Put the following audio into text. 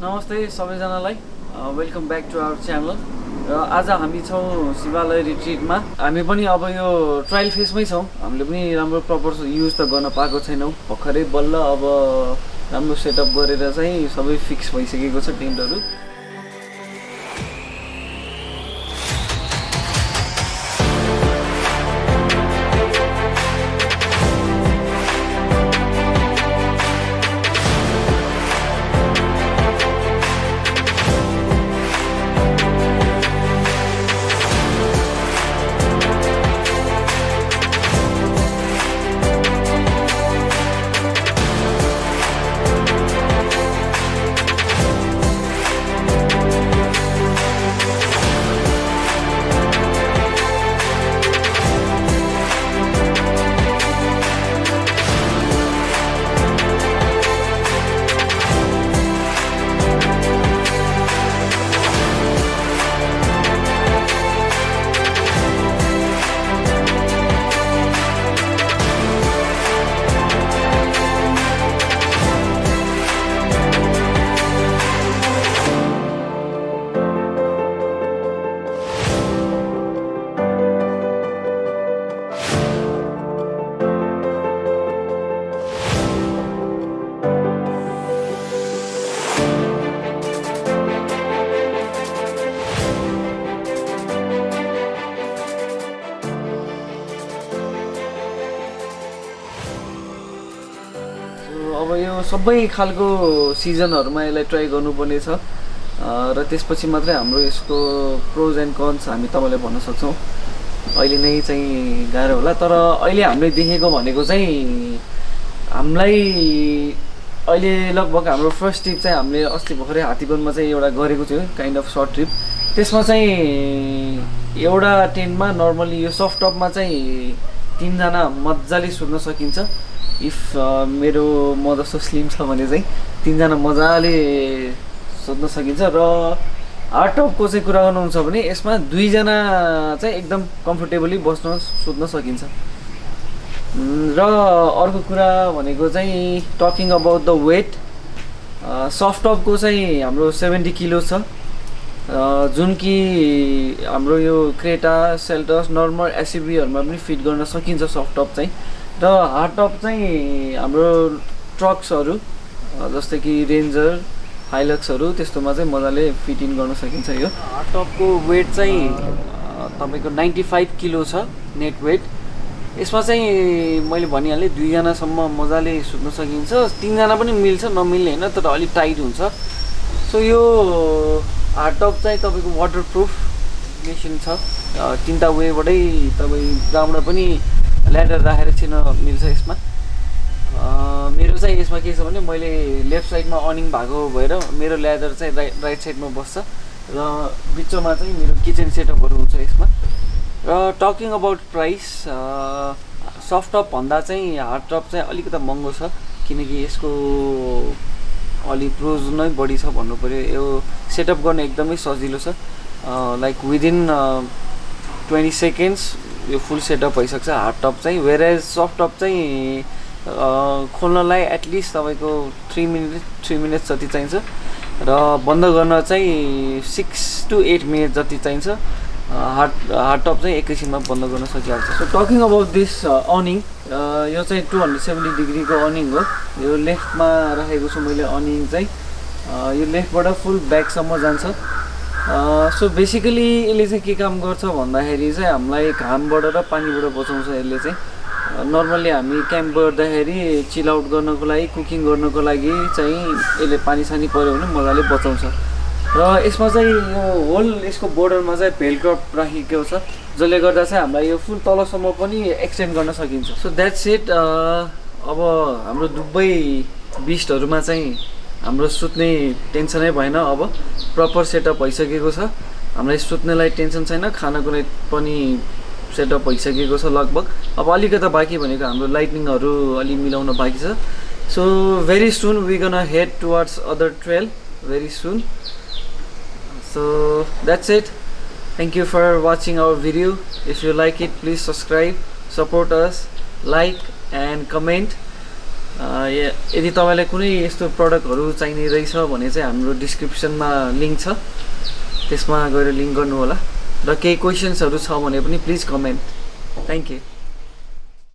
नमस्ते सबैजनालाई welcome back to our channel र आज हामी छौँ शिवालय रिट्रिटमा। हामी पनि अब यो ट्रायल फेसमै छौँ। हामीले पनि राम्रो प्रपर युज त गर्न पाएको छैनौँ। भर्खरै बल्ल अब राम्रो सेटअप गरेर चाहिँ सबै फिक्स भइसकेको छ टेन्टहरू। अब यो सबै खालको सिजनहरुमा यसलाई ट्राई गर्नुपर्ने छ र त्यसपछि मात्रै हाम्रो यसको प्रोज एन्ड कन्स हामी तपाईलाई भन्न सक्छौं। अहिले नै चाहिँ गाह्रो होला, तर अहिले हामीले देखेको भनेको चाहिँ हामीलाई अहिले लगभग हाम्रो फर्स्ट ट्रिप चाहिँ हामीले अस्ति भर्खरै हात्तीबनमा चाहिँ एउटा गरेको थियो, काइन्ड अफ सर्ट ट्रिप। त्यसमा चाहिँ एउटा टेन्टमा नर्मली यो सफ्ट टपमा चाहिँ 3 जना मज्जाले सुत्न सकिन्छ। इफ मेरो म जस्तो स्लिम छ भने चाहिँ 3 जना मजाले सुत्न सकिन्छ। र हार्ड टपको चाहिँ कुरा गर्नुहुन्छ भने यसमा 2 जना चाहिँ एकदम कम्फर्टेबली बस्न सुत्न सकिन्छ। र अर्को कुरा भनेको चाहिँ talking about the weight, soft टपको चाहिँ हाम्रो 70 किलो छ, जुन कि हाम्रो यो क्रेटा, सेल्टस, नर्मल एसयुभीहरुमा पनि फिट गर्न सकिन्छ सफ्ट टप चाहिँ। र हार्ड टप चाहिँ हाम्रो ट्रक्सहरु जस्तै कि रेन्जर, हाइलक्सहरु त्यस्तोमा चाहिँ मजाले फिट इन गर्न सकिन्छ। यो हार्ड टपको वेट चाहिँ तपाईको 95 किलो छ नेट वेट। यसमा चाहिँ मैले भनिहालेँ 2 जनासम्म मजाले सुत्न सकिन्छ। 3 जना पनि मिल्छ, नमिल्ने हैन, तर अलि टाइट हुन्छ। सो यो हार्ड टप चाहिँ तपाईको वाटरप्रुफ मेसिन छ। 3टा वेबाटै तपाई ग्राउन्डमा पनि ल्याडर राखेर छिर्न मिल्छ यसमा। मेरो चाहिँ यसमा के छ भने मैले लेफ्ट साइडमा अर्निङ भएको भएर मेरो ल्याडर चाहिँ राइट साइडमा बस्छ र बिचमा चाहिँ मेरो किचन सेटअपहरु हुन्छ यसमा। र talking about price, soft top भन्दा चाहिँ हार्ड टप चाहिँ अलिकति महँगो छ, किनकि यसको अलि प्रोज नै बढी छ भन्नु पर्यो। यो सेटअप गर्न एकदमै सजिलो छ, लाइक विदिन 20 सेकेन्ड्स यो फुल सेटअप भइसक्छ हार्ड टप चाहिँ। वेयरएज सफ्ट टप चाहिँ खोल्नलाई एटलिस्ट तपाईको 3 मिनेट जति चाहिन्छ र बन्द गर्न चाहिँ 6 to 8 मिनेट जति चाहिन्छ। हार्ड टप चाहिँ एकैछिनमा बन्द गर्न सकिहाल्छ। So talking about this earning, यो चाहिँ 270 डिग्रीको अर्निङ हो। यो लेफ्टमा राखेको छु मैले अर्निङ चाहिँ, यो लेफ्टबाट फुल ब्याकसम्म जान्छ। सो बेसिकली यसले चाहिँ के काम गर्छ भन्दाखेरि चाहिँ हामीलाई घामबाट र पानीबाट बचाउँछ। यसले चाहिँ नर्मली हामी क्याम्प गर्दाखेरि चिल आउट गर्नको लागि, कुकिङ गर्नको लागि चाहिँ यसले पानी सानी पर्यो भने मजाले बचाउँछ। र यसमा चाहिँ यो होल यसको बोर्डरमा चाहिँ भेल्क्रो राखेको छ, जसले गर्दा चाहिँ हामीलाई यो फुल तलसम्म पनि एक्सटेन्ड गर्न सकिन्छ। So that's it. अब हाम्रो दुबै बिस्टहरुमा चाहिँ हाम्रो सुत्ने टेन्सनै भएन। अब प्रपर सेटअप भइसकेको छ, हामीलाई सुत्नेलाई टेन्सन छैन, खानको पनि सेटअप भइसकेको छ लगभग। अब अलिकति बाँकी भनेको हाम्रो लाइटनिङहरु अलि मिलाउन बाँकी छ। So very soon we gonna head towards other trail very soon. So that's it. Thank you for watching our video. If you like it, please subscribe, support us, like and comment. यदि तपाईँलाई कुनै यस्तो प्रडक्टहरू चाहिने रहेछ भने चाहिँ हाम्रो डिस्क्रिप्सनमा लिङ्क छ, त्यसमा गएर लिङ्क गर्नु होला। र केही क्वेसन्सहरू छ भने पनि प्लिज कमेन्ट। Thank you.